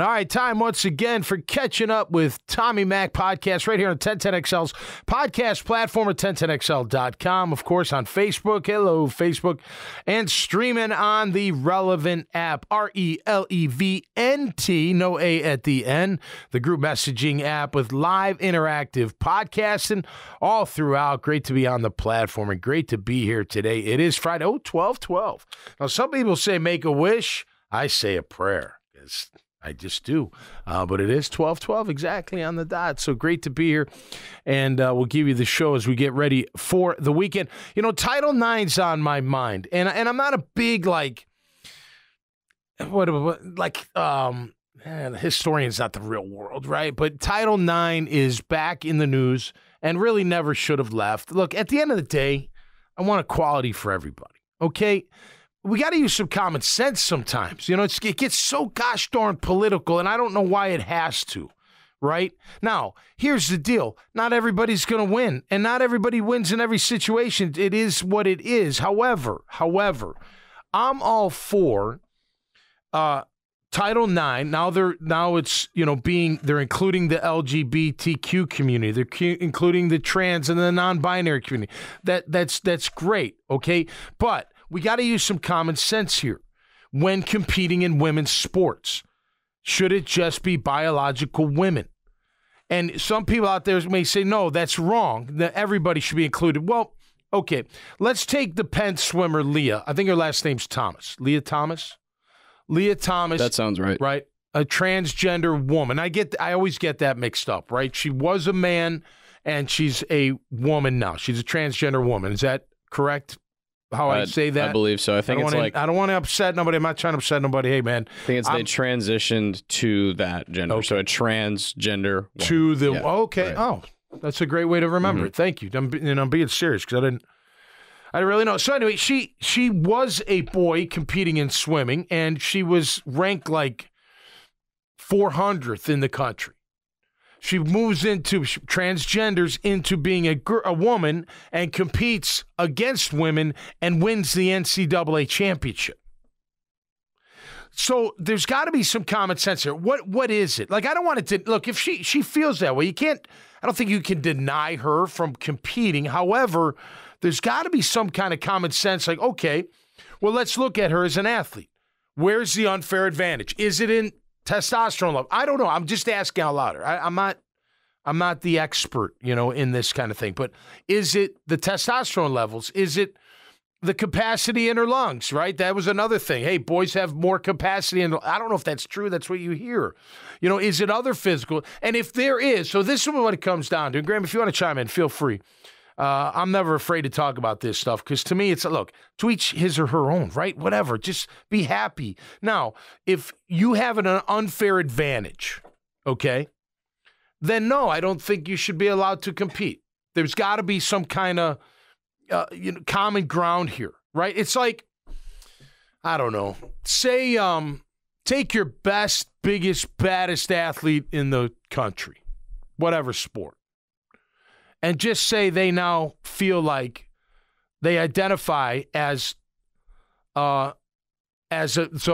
All right, time once again for catching up with Tommy Mac podcast right here on 1010XL's podcast platform at 1010XL.com. Of course, on Facebook. Hello, Facebook. And streaming on the Relevant app, RELEVNT, no A at the end, the group messaging app with live interactive podcasting all throughout. Great to be on the platform and great to be here today. It is Friday, 12/12. Now, some people say make a wish. I say a prayer. I just do. But it is 12/12 exactly on the dot. So great to be here. And we'll give you the show as we get ready for the weekend. You know, Title IX's on my mind. And I'm not a big, historian's not the real world, right? But Title IX is back in the news and really never should have left. Look, at the end of the day, I want equality for everybody, okay? We got to use some common sense sometimes. You know, it gets so gosh darn political, and I don't know why it has to, right? Now, here's the deal. Not everybody's going to win, and not everybody wins in every situation. It is what it is. However, I'm all for Title IX. Now it's, you know, they're including the LGBTQ community. They're including the trans and the non-binary community. That's great, okay? But we got to use some common sense here when competing in women's sports. Should it just be biological women? And some people out there may say, no, that's wrong, that everybody should be included. Well, okay, let's take the Penn swimmer, Leah. I think her last name's Thomas. Leah Thomas? Leah Thomas. That sounds right. Right? A transgender woman. I always get that mixed up, right? She was a man, and she's a woman now. She's a transgender woman. Is that correct? How I say that? I believe so. I don't want to upset nobody. I'm not trying to upset nobody. Hey, man. I think they transitioned to that gender. Okay. So a transgender woman. To the okay. Right. Oh, that's a great way to remember it. Thank you. I'm being serious because I didn't really know. So anyway, she was a boy competing in swimming, and she was ranked like 400th in the country. She moves transgenders into being a woman and competes against women and wins the NCAA championship. So there's got to be some common sense here. What is it? Like, I don't want it to look, if she feels that way, I don't think you can deny her from competing. However, there's got to be some kind of common sense. Like, okay, well, let's look at her as an athlete. Where's the unfair advantage? Is it in testosterone level? I don't know. I'm just asking out loud. I'm not the expert, you know, in this kind of thing. But is it the testosterone levels? Is it the capacity in her lungs, right? That was another thing. Hey, boys have more capacity. And I don't know if that's true. That's what you hear. You know, is it other physical? And if there is, so this is what it comes down to. And Graham, if you want to chime in, feel free. I'm never afraid to talk about this stuff because to me, it's look, to each his or her own, right? Whatever. Just be happy. Now, if you have an unfair advantage, okay, then no, I don't think you should be allowed to compete. There's got to be some kind of common ground here, right? It's like, I don't know, say take your best, biggest, baddest athlete in the country, whatever sport, and just say they now feel like they identify as a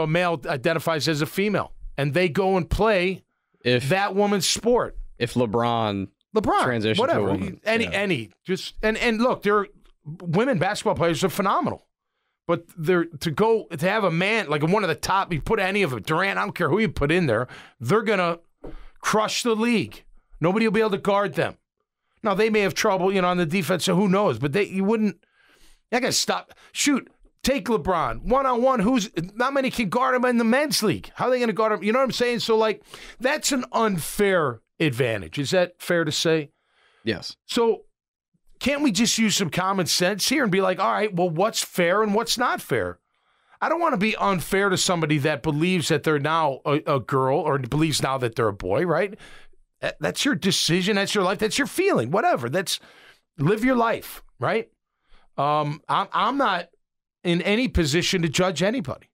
male identifies as a female, and they go and play that woman's sport. If LeBron transitioned whatever, to a woman. And look, women basketball players are phenomenal. But to have a man, like one of the top, you put any of them, Durant, I don't care who you put in there, they're going to crush the league. Nobody will be able to guard them. Now, they may have trouble, on the defense, so who knows? But you got to stop. Shoot, take LeBron. One-on-one, not many can guard him in the men's league. How are they going to guard him? You know what I'm saying? So, that's an unfair advantage. Is that fair to say? Yes. So can't we just use some common sense here and be like, all right, well, what's fair and what's not fair? I don't want to be unfair to somebody that believes that they're now a girl or believes now that they're a boy, right? That's your decision. That's your life. That's your feeling. Whatever. Live your life, right? I'm not in any position to judge anybody.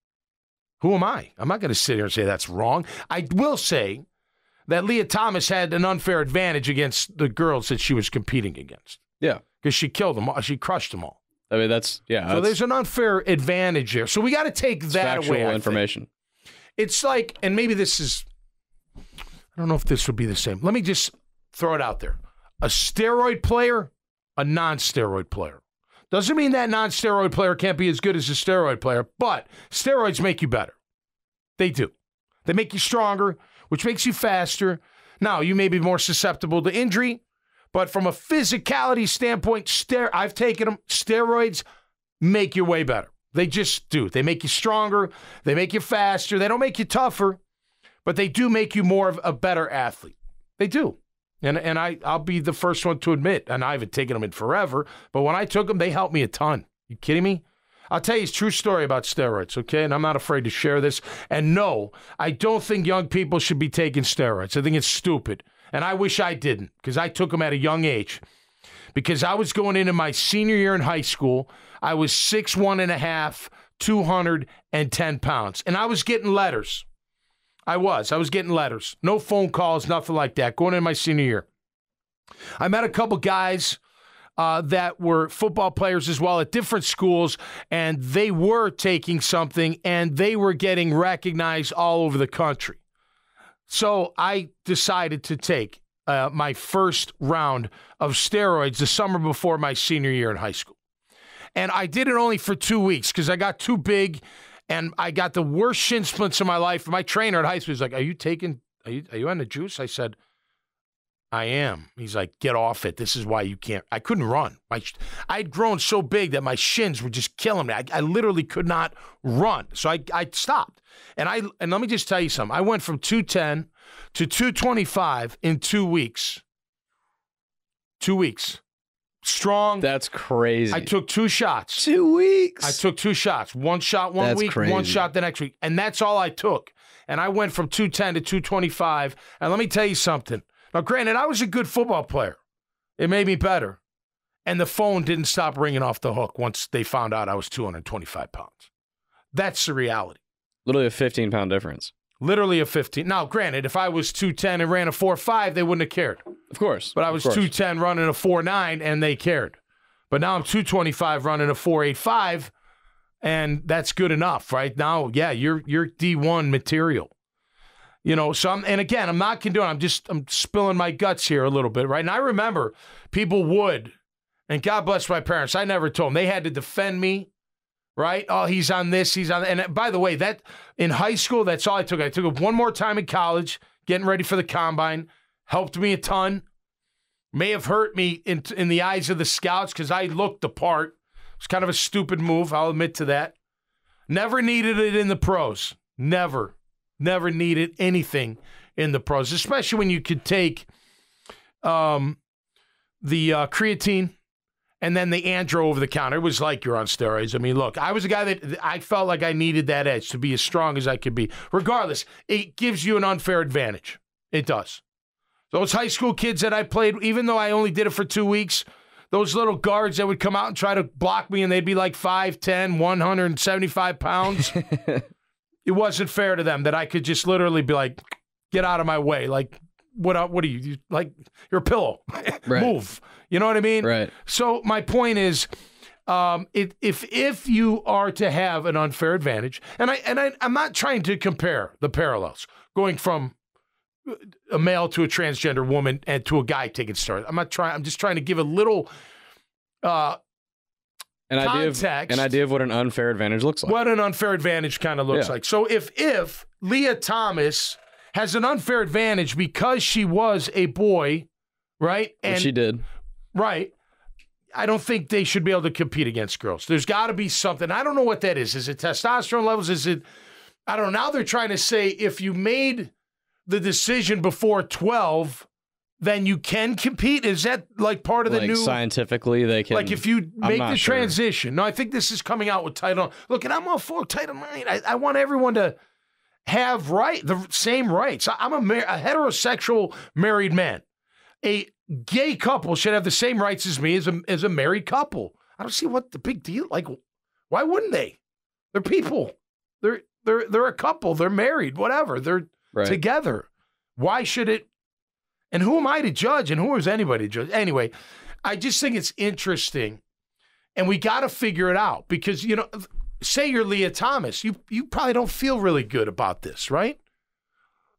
Who am I? I'm not going to sit here and say that's wrong. I will say that Leah Thomas had an unfair advantage against the girls that she was competing against. Yeah. Because she killed them all. She crushed them all. I mean, So there's an unfair advantage there. So we got to take that away. Factual information. It's like, and maybe this is I don't know if this would be the same. Let me just throw it out there. A steroid player, a non-steroid player. Doesn't mean that non-steroid player can't be as good as a steroid player, but steroids make you better. They do. They make you stronger, which makes you faster. Now, you may be more susceptible to injury, but from a physicality standpoint, I've taken them. Steroids make you way better. They just do. They make you stronger. They make you faster. They don't make you tougher, but they do make you more of a better athlete. They do. And I'll be the first one to admit, and I haven't taken them in forever, but when I took them, they helped me a ton. You kidding me? I'll tell you a true story about steroids, okay? And I'm not afraid to share this. And no, I don't think young people should be taking steroids. I think it's stupid. And I wish I didn't, because I took them at a young age. Because I was going into my senior year in high school. I was 6'1.5", 210 pounds. And I was getting letters. I was getting letters. No phone calls, nothing like that, going into my senior year. I met a couple guys that were football players as well at different schools, and they were taking something, and they were getting recognized all over the country. So I decided to take my first round of steroids the summer before my senior year in high school. And I did it only for 2 weeks because I got too big, and I got the worst shin splints of my life. My trainer at high school was like, are you on the juice? I said, I am. He's like, get off it. This is why you can't. I couldn't run. I'd grown so big that my shins were just killing me. I literally could not run. So I stopped. And let me just tell you something. I went from 210 to 225 in 2 weeks. 2 weeks. Strong. That's crazy. I took 2 shots. 2 weeks. I took 2 shots. 1 shot one week, crazy. 1 shot the next week. And that's all I took. And I went from 210 to 225. And let me tell you something. Now, granted, I was a good football player. It made me better. And the phone didn't stop ringing off the hook once they found out I was 225 pounds. That's the reality. Literally a 15-pound difference. Literally a 15. Now, granted, if I was 210 and ran a 4.5, they wouldn't have cared. Of course. But I was 210 running a 4.9, and they cared. But now I'm 225 running a 4.85, and that's good enough, right? Now, yeah, you're D1 material. You know, so I'm not condoning. I'm spilling my guts here a little bit, right? And I remember people would, and God bless my parents, I never told them. They had to defend me, right? Oh, he's on this, he's on that. And by the way, that in high school, that's all I took. I took it one more time in college, getting ready for the combine. Helped me a ton. May have hurt me in the eyes of the scouts because I looked the part. It was kind of a stupid move, I'll admit to that. Never needed it in the pros. Never needed anything in the pros, especially when you could take the creatine and then the andro over the counter. It was like you're on steroids. I mean, look, I was a guy that I felt like I needed that edge to be as strong as I could be. Regardless, it gives you an unfair advantage. It does. Those high school kids that I played, even though I only did it for 2 weeks, those little guards that would come out and try to block me, and they'd be like 5'10", 175 pounds. It wasn't fair to them that I could just literally be like, get out of my way. Like, what are you like, you're a pillow. Right. Move. You know what I mean? Right. So my point is, if you are to have an unfair advantage, and I'm not trying to compare the parallels, going from a male to a transgender woman and to a guy taking steroids. I'm just trying to give a little an idea of what an unfair advantage looks like. What an unfair advantage kind of looks like. So if Leah Thomas has an unfair advantage because she was a boy, right? And she did. Right. I don't think they should be able to compete against girls. There's got to be something. I don't know what that is. Is it testosterone levels? Is it, I don't know. Now they're trying to say if you made the decision before 12, then you can compete? Is that like part of the new... Scientifically, they can... Like if you make the transition. No, I think this is coming out with Title... Look, and I'm all for Title IX. I want everyone to have the same rights. I'm a heterosexual married man. A gay couple should have the same rights as me as a married couple. I don't see what the big deal... Like, why wouldn't they? They're people. They're a couple. They're married. Whatever. They're together. Why should it... And who am I to judge? And who is anybody to judge? Anyway, I just think it's interesting. And we got to figure it out. Because, you know, say you're Leah Thomas. You probably don't feel really good about this, right?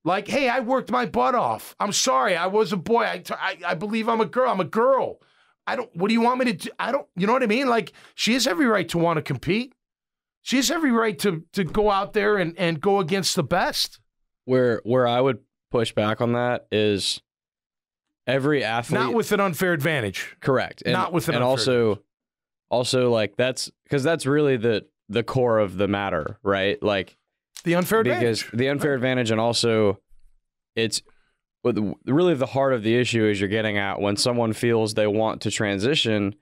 Like, hey, I worked my butt off. I'm sorry. I was a boy. I believe I'm a girl. I'm a girl. What do you want me to do? You know what I mean? Like, she has every right to want to compete. She has every right to go out there and go against the best. Where I would push back on that is every athlete. Not with an unfair advantage. Correct. And, not with an and unfair advantage. Also, like, that's really the core of the matter, right? Like, the unfair advantage. Because the unfair advantage, and also it's really the heart of the issue is you're getting at when someone feels they want to transition,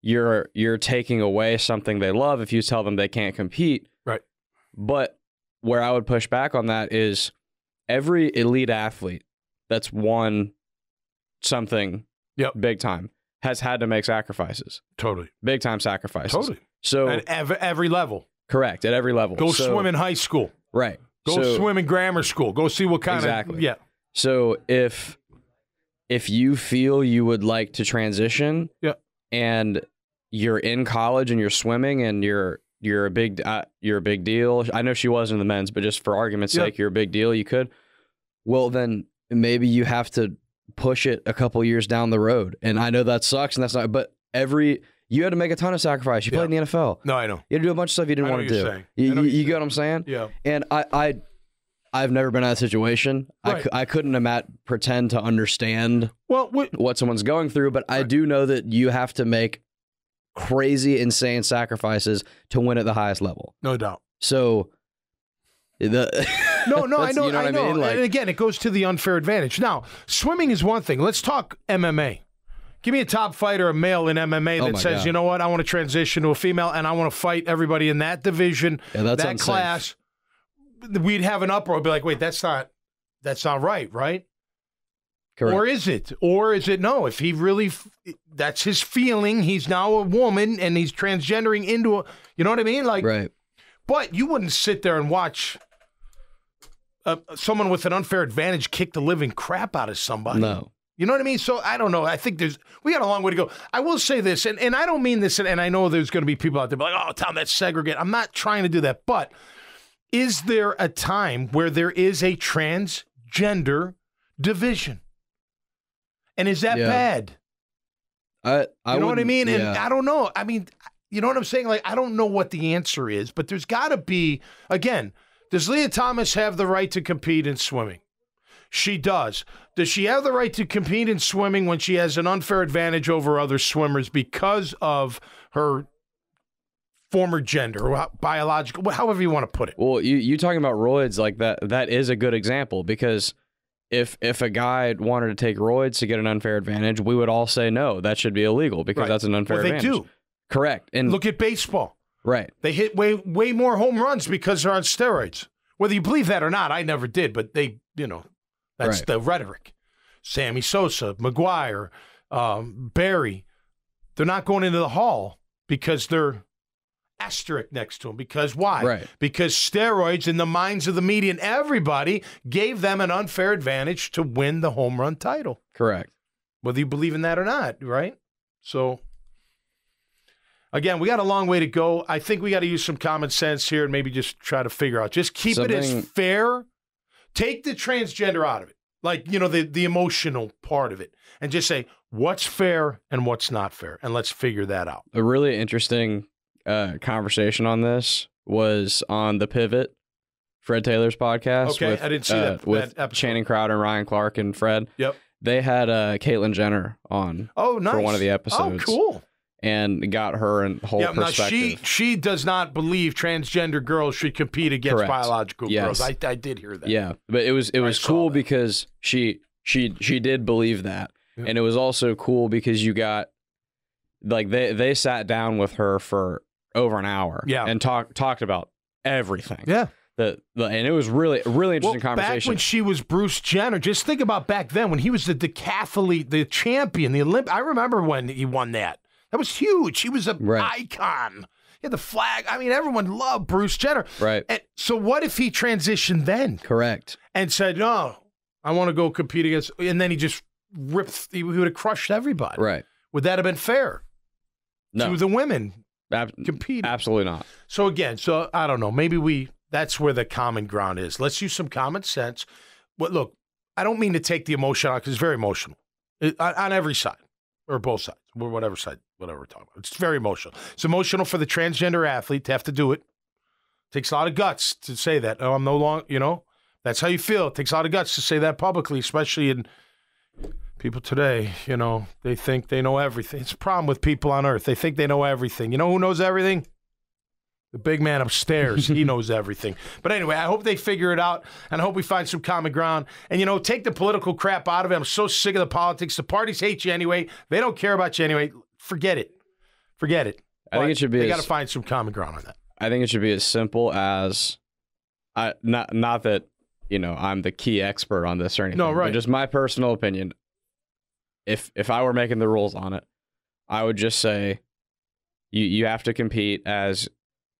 you're taking away something they love if you tell them they can't compete. Right. But where I would push back on that is every elite athlete that's won something big time has had to make sacrifices. Totally. Big time sacrifices. Totally. So at every level. Correct. At every level. Go swim in high school. Right. Go swim in grammar school. Go see what kind exactly. of... Yeah. So if you feel you would like to transition and you're in college and you're swimming and you're a big deal. I know she was in the men's, but just for argument's sake, you're a big deal. You could. Well, then maybe you have to push it a couple years down the road. And I know that sucks and that's not, but you had to make a ton of sacrifice. You played in the NFL. No, I know. You had to do a bunch of stuff you didn't want to do. You get what I'm saying? Yeah. And I've never been in that situation. Right. I couldn't pretend to understand what someone's going through, but I do know that you have to make crazy, insane sacrifices to win at the highest level. No doubt. So No, I know. You know what I mean? Like, and again, it goes to the unfair advantage. Now, swimming is one thing. Let's talk MMA. Give me a top fighter, a male in MMA that says, God, you know what, I want to transition to a female and I want to fight everybody in that division, that unsafe class. We'd have an uproar. Be like, wait, that's not right? Correct. Or is it? No? If he really, that's his feeling. He's now a woman and he's transgendering into a, you know what I mean? Like, right. But you wouldn't sit there and watch someone with an unfair advantage kick the living crap out of somebody. No. You know what I mean? So I don't know. I think we got a long way to go. I will say this, and I don't mean this, and I know there's going to be people out there like, oh, Tom, that's segregate. I'm not trying to do that. But is there a time where there is a transgender division? And is that bad? I you know what I mean? And I don't know. I mean, you know what I'm saying? Like, I don't know what the answer is, but there's got to be, again, does Leah Thomas have the right to compete in swimming? She does. Does she have the right to compete in swimming when she has an unfair advantage over other swimmers because of her former gender or biological, however you want to put it? Well, you talking about roids like that is a good example because if a guy wanted to take roids to get an unfair advantage, we would all say no, that should be illegal because that's an unfair advantage. They do. Correct. And look at baseball. Right. They hit way more home runs because they're on steroids. Whether you believe that or not, I never did, but they, that's the rhetoric. Sammy Sosa, McGuire, Barry, they're not going into the Hall because they're asterisk next to them. Because why? Right. Because steroids in the minds of the media and everybody gave them an unfair advantage to win the home run title. Correct. Whether you believe in that or not, right? So, again, we got a long way to go. I think we got to use some common sense here and maybe just try to figure out. Just keep it as fair. Take the transgender out of it, like, the emotional part of it, and just say what's fair and what's not fair, and let's figure that out. A really interesting conversation on this was on The Pivot, Fred Taylor's podcast. Okay, I didn't see that with episode. Channing Crowder and Ryan Clark and Fred. Yep. They had Caitlyn Jenner on nice. for one of the episodes. Oh, cool. And got her and whole perspective. Now she does not believe transgender girls should compete against biological girls. I did hear that. Yeah, but it was cool because she did believe that, and it was also cool because you got like they sat down with her for over an hour, and talked about everything. Yeah. And it was really interesting conversation. Back when she was Bruce Jenner, just think about back then when he was the decathlete, the champion, the Olympic. I remember when he won that. That was huge. He was an icon. He had the flag. I mean, everyone loved Bruce Jenner. Right. And so what if he transitioned then? Correct. And said, no, I want to go compete against, and then he just he would have crushed everybody. Right. Would that have been fair? No. To the women competing? Absolutely not. So again, I don't know. Maybe that's where the common ground is. Let's use some common sense. look, I don't mean to take the emotion out because it's very emotional on every side or both sides, or whatever side, whatever we're talking about. It's very emotional. It's emotional for the transgender athlete to have to do it. Takes a lot of guts to say that. Oh, I'm no longer, that's how you feel. It takes a lot of guts to say that publicly, especially in people today. They think they know everything. It's a problem with people on earth. They think they know everything. You know who knows everything? The big man upstairs. He knows everything. But anyway, I hope they figure it out, and I hope we find some common ground. And, take the political crap out of it. I'm so sick of the politics. The parties hate you anyway. They don't care about you anyway. Forget it. I think it should be. They got to find some common ground on that. I think it should be as simple as, not that I'm the key expert on this or anything. No, right. But just my personal opinion. If I were making the rules on it, I would just say, you have to compete as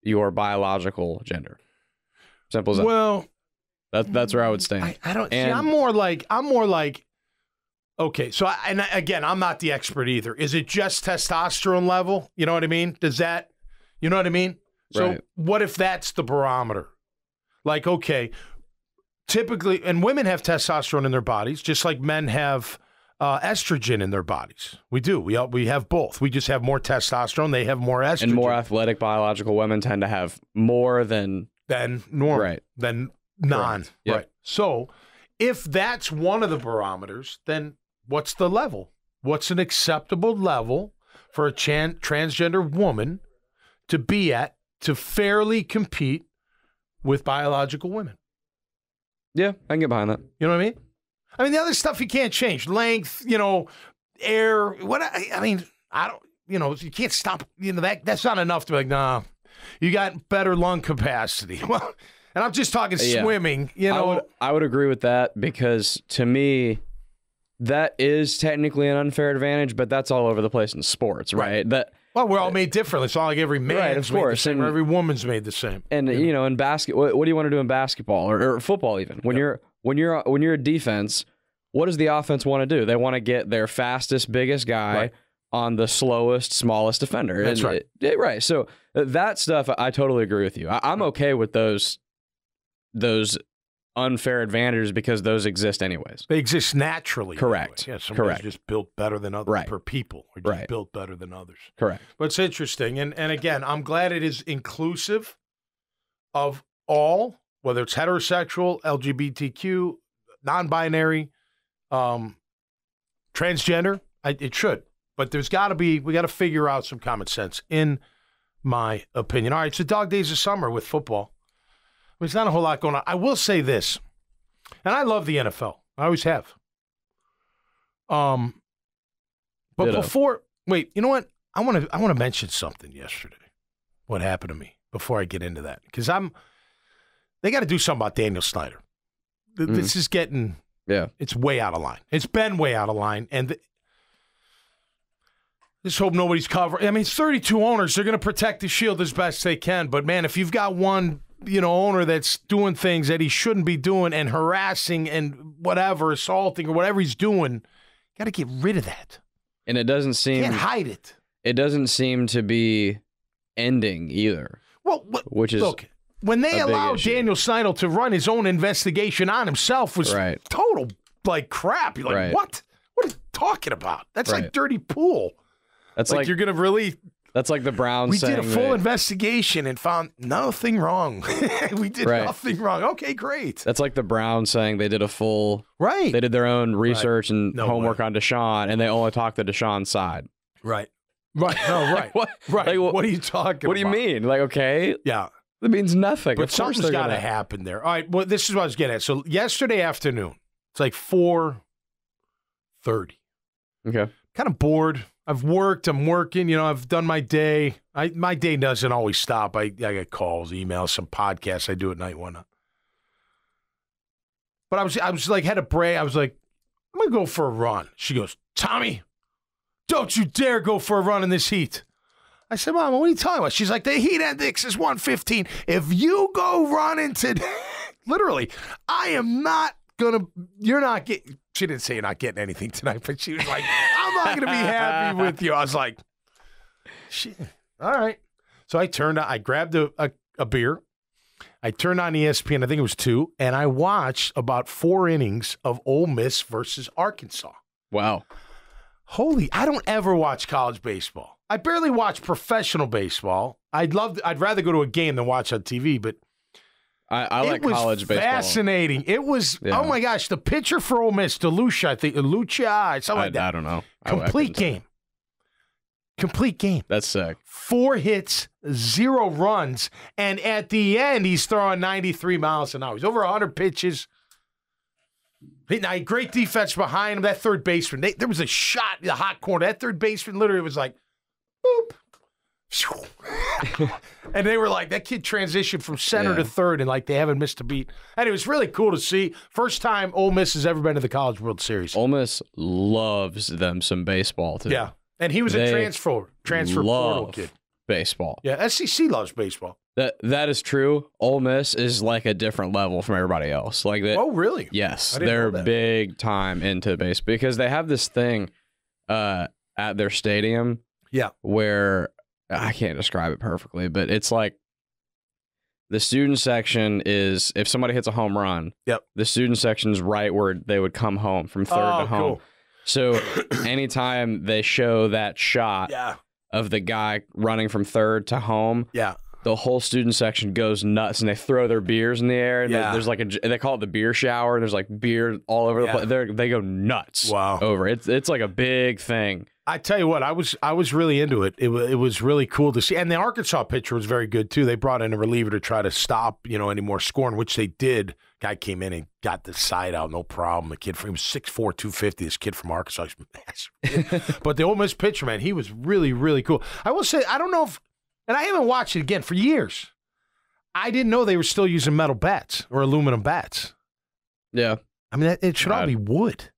your biological gender. Simple as that. Well, that's where I would stand. I don't. And, see, I'm more like. Okay, so again, I'm not the expert either. Is it just testosterone level? You know what I mean? Does that? You know what I mean? So right. What if that's the barometer? Like, okay, typically, and women have testosterone in their bodies, just like men have estrogen in their bodies. We do. We have both. We just have more testosterone. They have more estrogen. And more athletic biological women tend to have more than normal, right? Than non, right. Yep. Right. So, if that's one of the barometers, then what's the level? What's an acceptable level for a transgender woman to be at to fairly compete with biological women? Yeah, I can get behind that. You know what I mean? I mean, the other stuff you can't change. Length, air, what I mean, I don't, you can't stop, that's not enough to be like, nah, you got better lung capacity. Well, and I'm just talking swimming, I would agree with that because to me, that is technically an unfair advantage, but that's all over the place in sports, right? Well, we're all made differently. It's not like every man's made the same or every woman's made the same. And in basketball, what do you want to do in basketball or football even? When you're a defense, what does the offense want to do? They want to get their fastest, biggest guy on the slowest, smallest defender. That's right. Right. So that stuff, I totally agree with you. I'm okay with those unfair advantages because those exist anyways. They exist naturally. Correct. Anyway. Yeah, some Correct. just built better than others per people. Or just built better than others. Correct. But it's interesting. And again, I'm glad it is inclusive of all, whether it's heterosexual, LGBTQ, non-binary, transgender. It should. But we got to figure out some common sense, in my opinion. All right, it's the dog days of summer with football. There's not a whole lot going on. I will say this, and I love the NFL. I always have. But Ditto. Wait, you know what? I want to mention something yesterday. What happened to me before I get into that? Because they got to do something about Daniel Snyder. This is getting, it's way out of line. It's been way out of line, and just hope nobody's covering. I mean, it's 32 owners. They're going to protect the shield as best they can. But man, if you've got one owner that's doing things that he shouldn't be doing and harassing and whatever, assaulting or whatever he's doing, got to get rid of that. And it doesn't seem... Can't hide it. It doesn't seem to be ending either. Well, which is look, when they allowed Daniel Snyder to run his own investigation on himself was total crap. You're like, what? What are you talking about? That's like dirty pool. That's like you're going to really... That's like the Browns saying... We did a full investigation and found nothing wrong. We did nothing wrong. Okay, great. That's like the Browns saying they did a full... Right. They did their own research and homework on Deshaun, and they only talked to Deshaun's side. Right. Right. No, right. What? Right. What are you talking about? What do you mean? Like, okay. Yeah. That means nothing. But something's got to happen there. All right. Well, this is what I was getting at. So yesterday afternoon, it's like 4:30. Okay. Kind of bored. I've worked. I'm working. I've done my day. My day doesn't always stop. I get calls, emails, some podcasts I do at night, whatnot. But I was like, had a break. I was like, I'm going to go for a run. She goes, Tommy, don't you dare go for a run in this heat. I said, Mom, what are you talking about? She's like, the heat index is 115. If you go running today, literally, I am not going to, you're not getting, she didn't say you're not getting anything tonight, but she was like, I'm not going to be happy with you. I was like, shit, all right. So I grabbed a beer. I turned on ESPN, I think it was 2, and I watched about 4 innings of Ole Miss versus Arkansas. Wow. I don't ever watch college baseball. I barely watch professional baseball. I'd rather go to a game than watch on TV, but I like college baseball. Fascinating. It was, oh my gosh, the pitcher for Ole Miss, DeLucia, I think, something like that. I don't know. Complete game. Complete game. That's sick. 4 hits, 0 runs, and at the end, he's throwing 93 miles an hour. He's over 100 pitches. Great defense behind him. That third baseman, there was a shot in the hot corner. That third baseman literally was like, boop. And they were like, that kid transitioned from center to third, and like they haven't missed a beat. And it was really cool to see. First time Ole Miss has ever been to the College World Series. Ole Miss loves them some baseball, too. Yeah. And he was a transfer portal kid. Baseball. Yeah, SEC loves baseball. That is true. Ole Miss is like a different level from everybody else. Like that. Oh, really? Yes, they're big time into baseball because they have this thing at their stadium. Yeah, where I can't describe it perfectly, but it's like the student section is if somebody hits a home run. Yep. The student section is right where they would come home from third to home. Cool. So anytime they show that shot of the guy running from third to home, the whole student section goes nuts and they throw their beers in the air. And there's like they call it the beer shower. There's like beer all over the place. They go nuts over it. It's like a big thing. I tell you what, I was really into it. It was really cool to see. And the Arkansas pitcher was very good, too. They brought in a reliever to try to stop, any more scoring, which they did. Guy came in and got the side out, no problem. The kid, he was 6'4", 250, this kid from Arkansas. He's massive. But the Ole Miss pitcher, man, he was really, really cool. I will say, I don't know if, and I haven't watched it again for years. I didn't know they were still using metal bats or aluminum bats. Yeah. I mean, it should all be wood.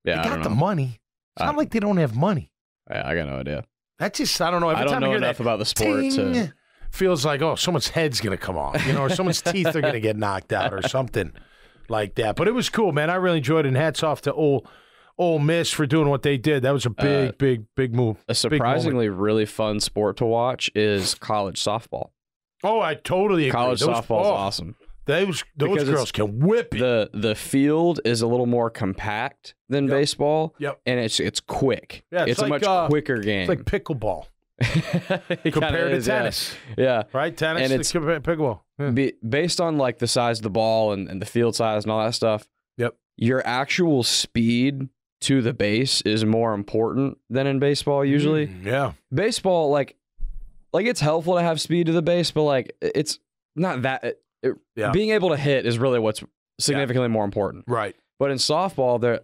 Yeah, they got the money. It's not like they don't have money. I got no idea. That's just, I don't know. I don't know enough about the sport to... Feels like, someone's head's going to come off, or someone's teeth are going to get knocked out or something like that. But it was cool, man. I really enjoyed it, and hats off to Ole Miss for doing what they did. That was a big move. A surprisingly really fun sport to watch is college softball. Oh, I totally agree. College softball is awesome. Those girls can whip it. The field is a little more compact than baseball. Yep. And it's quick. Yeah, it's like, a much quicker game. It's like pickleball. Compared to tennis. Yeah. Right? Tennis and it's pickleball. Yeah. Based on like the size of the ball and the field size and all that stuff. Yep. Your actual speed to the base is more important than in baseball usually. Yeah. Baseball, like it's helpful to have speed to the base, but like it's not that being able to hit is really what's significantly more important. Right. But in softball,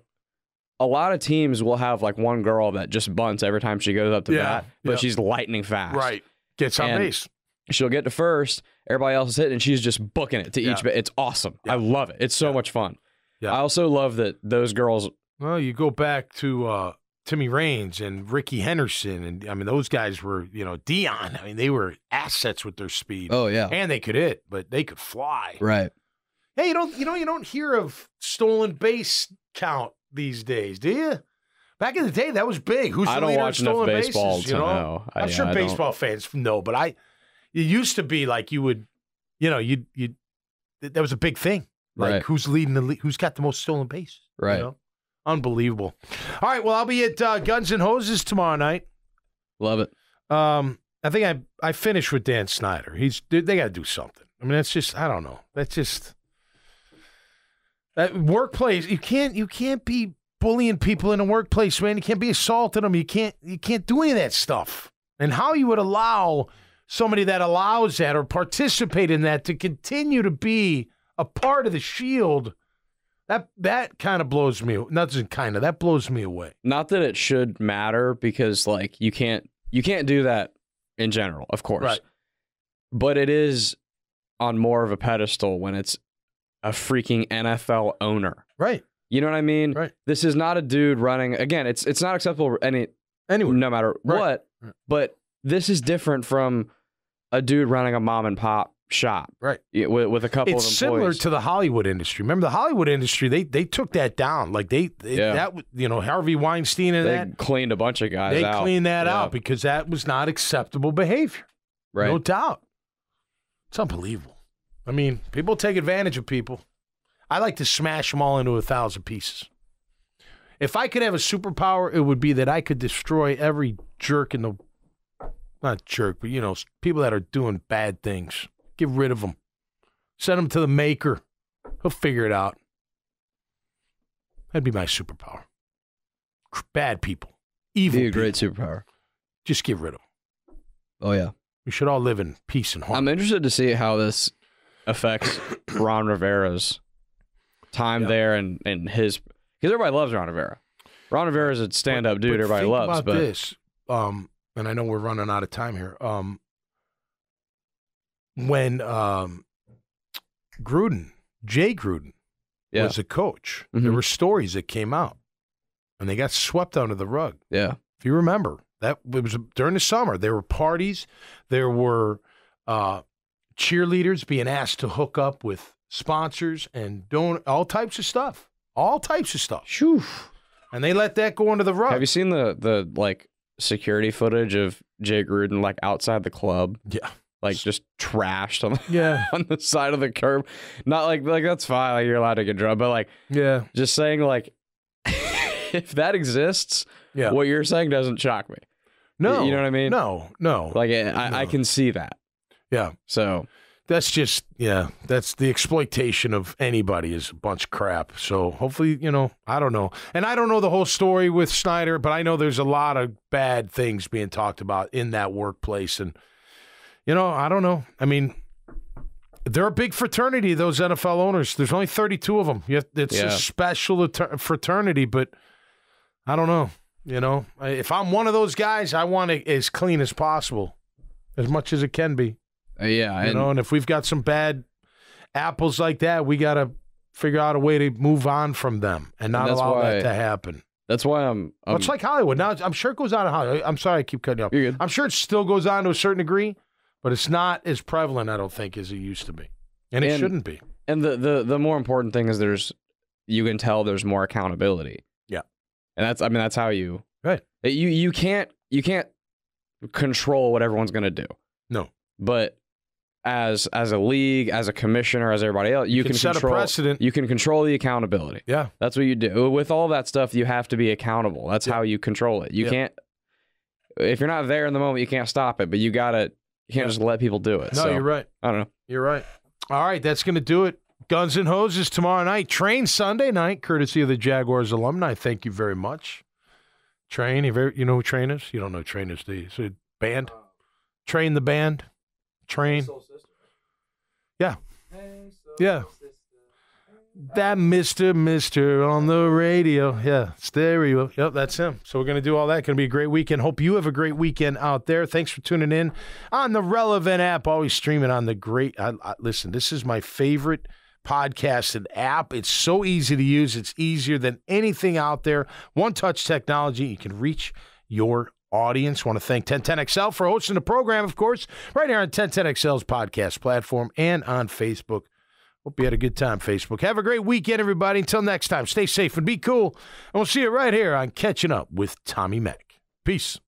a lot of teams will have like one girl that just bunts every time she goes up to bat, but she's lightning fast. Right. Gets on base. She'll get to first. Everybody else is hitting, and she's just booking it to each bit. It's awesome. I love it. It's so much fun. Yeah. I also love that those girls. Well, you go back to Timmy Raines and Ricky Henderson, and I mean those guys were, Dion. I mean they were assets with their speed. Oh yeah, and they could hit, but they could fly. Right. Hey, you don't hear of stolen base count these days, do you? Back in the day, that was big. Who's the leader in stolen bases? I don't watch enough baseball to know. I'm sure baseball fans know, but it used to be like you would, that was a big thing. Like who's leading the league? Who's got the most stolen bases? Right. Unbelievable. All right, well, I'll be at Guns and Hoses tomorrow night. Love it. I think I finished with Dan Snyder. They got to do something. I mean, that's just, I don't know. That's just. That workplace, you can't be bullying people in a workplace, man. You can't be assaulting them. You can't do any of that stuff. And how you would allow somebody that allows that or participate in that to continue to be a part of the Shield, that kind of blows me. That blows me away. Not that it should matter because like you can't do that in general, of course. Right. But it is on more of a pedestal when it's a freaking NFL owner. Right. You know what I mean? Right. This is not a dude running. Again, it's not acceptable anywhere, no matter what. Right. But this is different from a dude running a mom and pop shop. Right. With a couple of employees. It's similar to the Hollywood industry. Remember the Hollywood industry, they took that down. Like Harvey Weinstein and they cleaned a bunch of guys out. They cleaned that out because that was not acceptable behavior. Right. No doubt. It's unbelievable. I mean, people take advantage of people. I like to smash them all into 1,000 pieces. If I could have a superpower, it would be that I could destroy every jerk in the, not jerk, but, people that are doing bad things. Get rid of them. Send them to the maker. He'll figure it out. That'd be my superpower. Bad people. Evil Be a people. great superpower. Just get rid of them. Oh, yeah. We should all live in peace and harmony. I'm interested to see how this affects Ron Rivera's time there and his... Because everybody loves Ron Rivera. Ron Rivera is a stand-up dude everybody loves. About this, and I know we're running out of time here. When Jay Gruden was a coach, there were stories that came out, and they got swept under the rug. Yeah. If you remember, it was during the summer. There were parties. There were cheerleaders being asked to hook up with sponsors and all types of stuff. All types of stuff. Shoo. And they let that go under the rug. Have you seen the like security footage of Jay Gruden like outside the club? Yeah. Like just trashed on on the side of the curb. Not like that's fine, like you're allowed to get drunk, but like just saying like if that exists, what you're saying doesn't shock me. No. You know what I mean? No. Like I can see that. Yeah. So that's just, that's the exploitation of anybody is a bunch of crap. So hopefully, I don't know. And I don't know the whole story with Snyder, but I know there's a lot of bad things being talked about in that workplace. And, I don't know. I mean, they're a big fraternity, those NFL owners. There's only 32 of them. It's a special fraternity, but I don't know. If I'm one of those guys, I want it as clean as possible, as much as it can be. And if we've got some bad apples like that, we got to figure out a way to move on from them and not allow that to happen. That's why I'm it's like Hollywood. Now, I'm sure it goes on in Hollywood. I'm sorry I keep cutting you off. You're good. I'm sure it still goes on to a certain degree, but it's not as prevalent, I don't think, as it used to be. And it shouldn't be. And the more important thing is you can tell there's more accountability. Yeah. And that's how you... Right. You can't control what everyone's going to do. No. But as a league, as a commissioner, as everybody else, you can set control, a precedent. You can control the accountability. Yeah. That's what you do. With all that stuff, you have to be accountable. That's how you control it. You can't, if you're not there in the moment, you can't stop it, but you can't just let people do it. No, you're right. I don't know. You're right. All right, that's going to do it. Guns and Hoses tomorrow night. Train Sunday night, courtesy of the Jaguars alumni. Thank you very much. Train, you know who Train is? You don't know Train is, do you? So band? Train the band? Train? Yeah. Yeah. That Mr. on the radio. Yeah, stereo. Yep, that's him. So we're going to do all that. Going to be a great weekend. Hope you have a great weekend out there. Thanks for tuning in on the Relevant app. Always streaming on the great. Listen, this is my favorite podcasted app. It's so easy to use. It's easier than anything out there. One-touch technology. You can reach your audience. Want to thank 1010XL for hosting the program, of course, right here on 1010XL's podcast platform and on Facebook. Hope you had a good time, Facebook. Have a great weekend, everybody. Until next time, stay safe and be cool. And we'll see you right here on Catching Up with Tommy Mack. Peace.